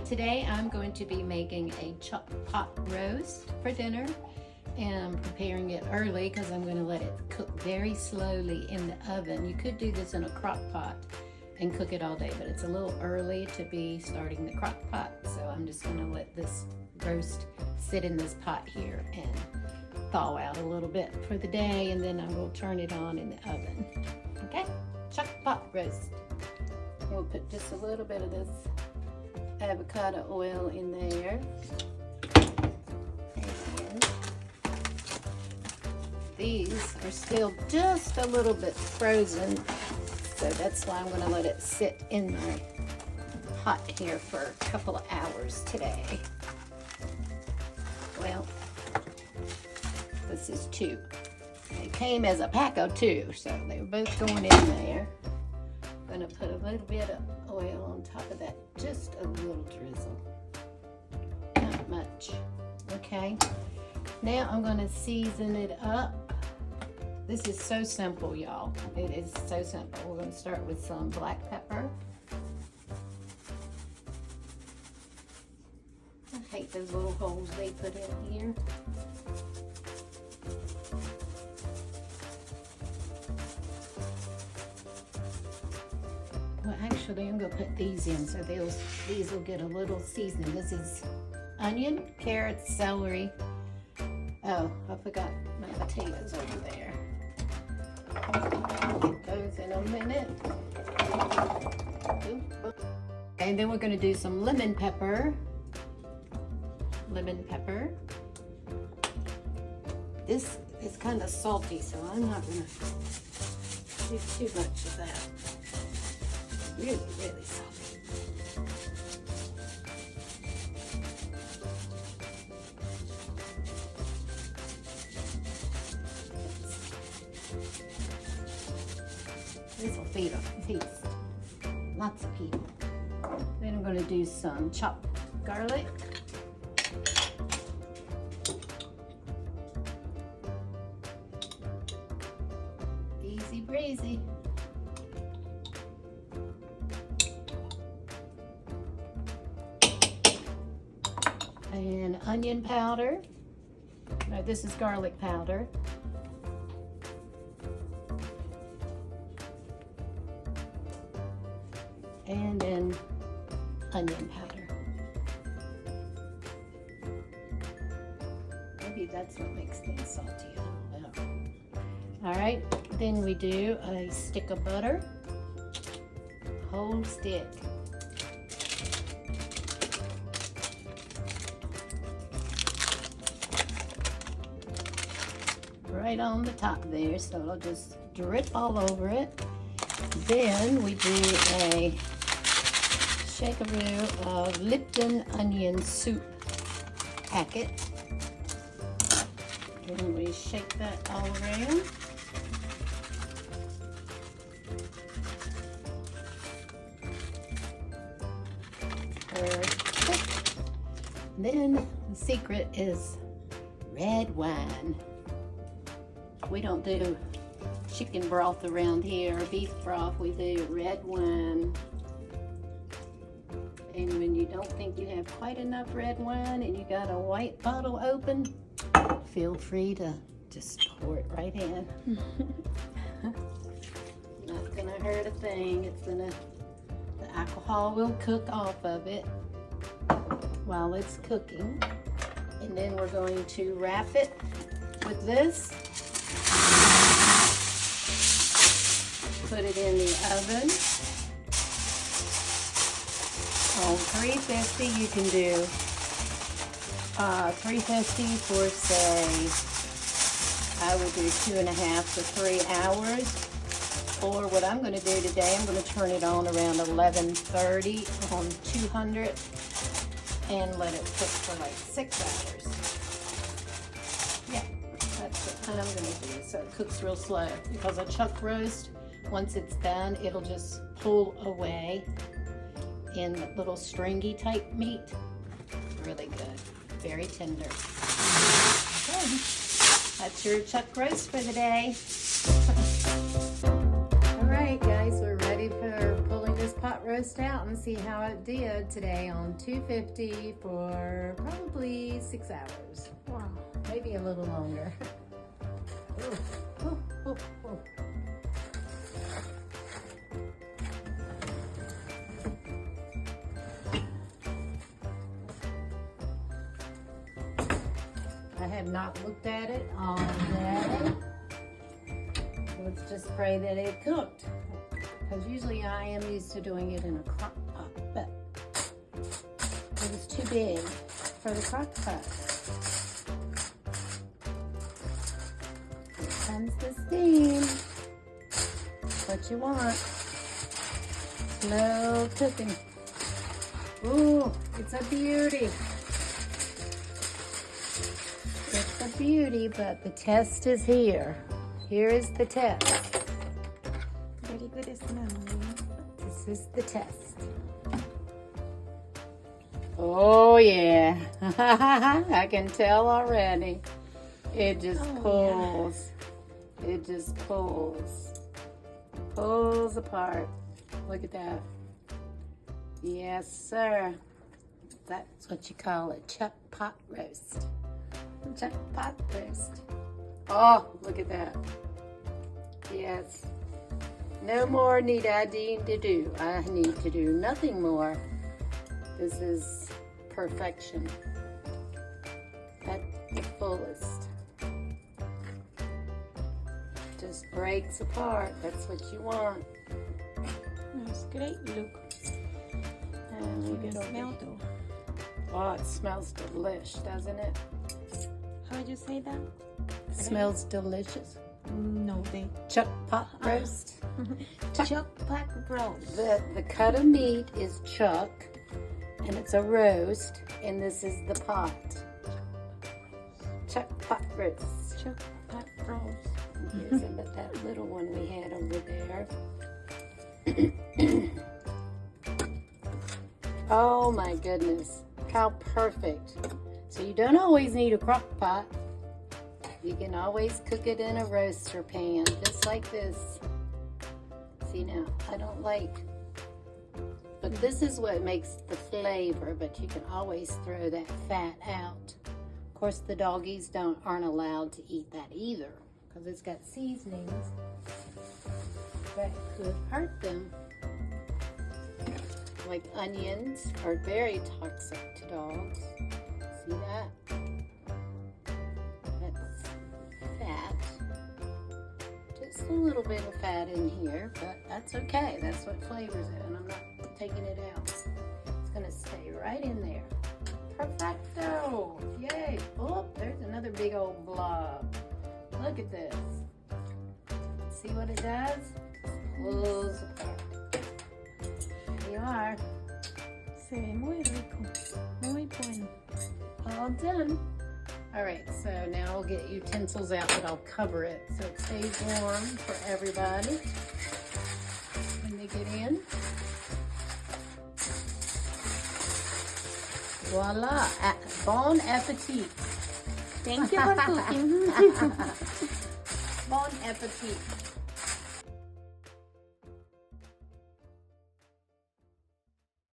Today I'm going to be making a pot roast for dinner, and I'm preparing it early because I'm going to let it cook very slowly in the oven. You could do this in a crock pot and cook it all day, but it's a little early to be starting the crock pot, so I'm just going to let this roast sit in this pot here and thaw out a little bit for the day, and then I will turn it on in the oven. Okay, chuck pot roast. We'll put just a little bit of this avocado oil in there. And these are still just a little bit frozen, so that's why I'm going to let it sit in my pot here for a couple of hours today. Well, this is 2. It came as a pack of 2, so they were both going in there. I'm going to put a little bit of oil on top of that, just a little drizzle, not much. Okay, now I'm going to season it up. This is so simple, y'all. It is so simple. We're going to start with some black pepper. I hate those little holes they put in here. Well, actually, I'm going to put these in so these will get a little seasoning. This is onion, carrots, celery. Oh, I forgot my potatoes over there. Get those in a minute. And then we're going to do some lemon pepper. Lemon pepper. This is kind of salty, so I'm not going to do too much of that. Really, really salty. This will feed lots of people. Then I'm going to do some chopped garlic. Easy breezy. And onion powder. No, this is garlic powder. And then onion powder. Maybe that's what makes things salty. I don't know. All right, then we do a stick of butter. Whole stick. Right on the top there, so it'll just drip all over it. Then we do a shakeroo of Lipton Onion Soup packet. And we shake that all around. Perfect. Then the secret is red wine. We don't do chicken broth around here, or beef broth. We do red wine. And when you don't think you have quite enough red wine and you got a white bottle open, feel free to just pour it right in. Not gonna hurt a thing. The alcohol will cook off of it while it's cooking. And then we're going to wrap it with this. Put it in the oven on 350. You can do 350 for, say, I would do 2.5 to 3 hours. Or what I'm going to do today, I'm going to turn it on around 11:30 on 200 and let it cook for like 6 hours. Yeah, that's what I'm going to do. So it cooks real slow, because a chuck roast, once it's done, it'll just pull away in the little stringy type meat. Really good. Very tender. Okay. That's your chuck roast for the day. All right, guys, we're ready for pulling this pot roast roast out and see how it did today on 250 for probably 6 hours. Wow. Maybe a little longer. Ooh, ooh, ooh, ooh. I have not looked at it all day. Let's just pray that it cooked. Because usually I am used to doing it in a crock pot, but it was too big for the crock pot. Here comes the steam. What you want. Slow cooking. Ooh, it's a beauty. It's a beauty, but the test is here. Here is the test. Very good smell. This is the test. Oh yeah, I can tell already. It just pulls. Yeah. It just pulls. Pulls apart. Look at that. Yes, sir. That's what you call a chuck pot roast. Chuck pot roast. Oh, look at that. Yes. No more need I need to do. I need to do nothing more. This is perfection at the fullest. Just breaks apart. That's what you want. That's great. Look. And You we can get smell over. too. Oh, it smells delish, doesn't it? How you say that? Smells delicious. No, they Chuck pot roast. chuck pot roast. The cut of meat is chuck, and it's a roast, and this is the pot. Chuck pot roast. Chuck pot roast. Here's that little one we had over there. Oh my goodness, how perfect. So you don't always need a crock pot. You can always cook it in a roaster pan, just like this. See now, I don't like, but this is what makes the flavor, but you can always throw that fat out. Of course, the doggies aren't allowed to eat that either, because it's got seasonings that could hurt them. Like onions are very toxic to dogs. See that? That's fat. Just a little bit of fat in here, but that's okay. That's what flavors it, and I'm not taking it out. It's gonna stay right in there. Perfecto! Yay! Oh, there's another big old blob. Look at this. See what it does? Pulls apart. There you are. Se ve muy rico. Muy bueno. All done. All right, so now we'll get utensils out, but I'll cover it so it stays warm for everybody when they get in. Voila! Bon appetit. Thank you for cooking. Bon appetit.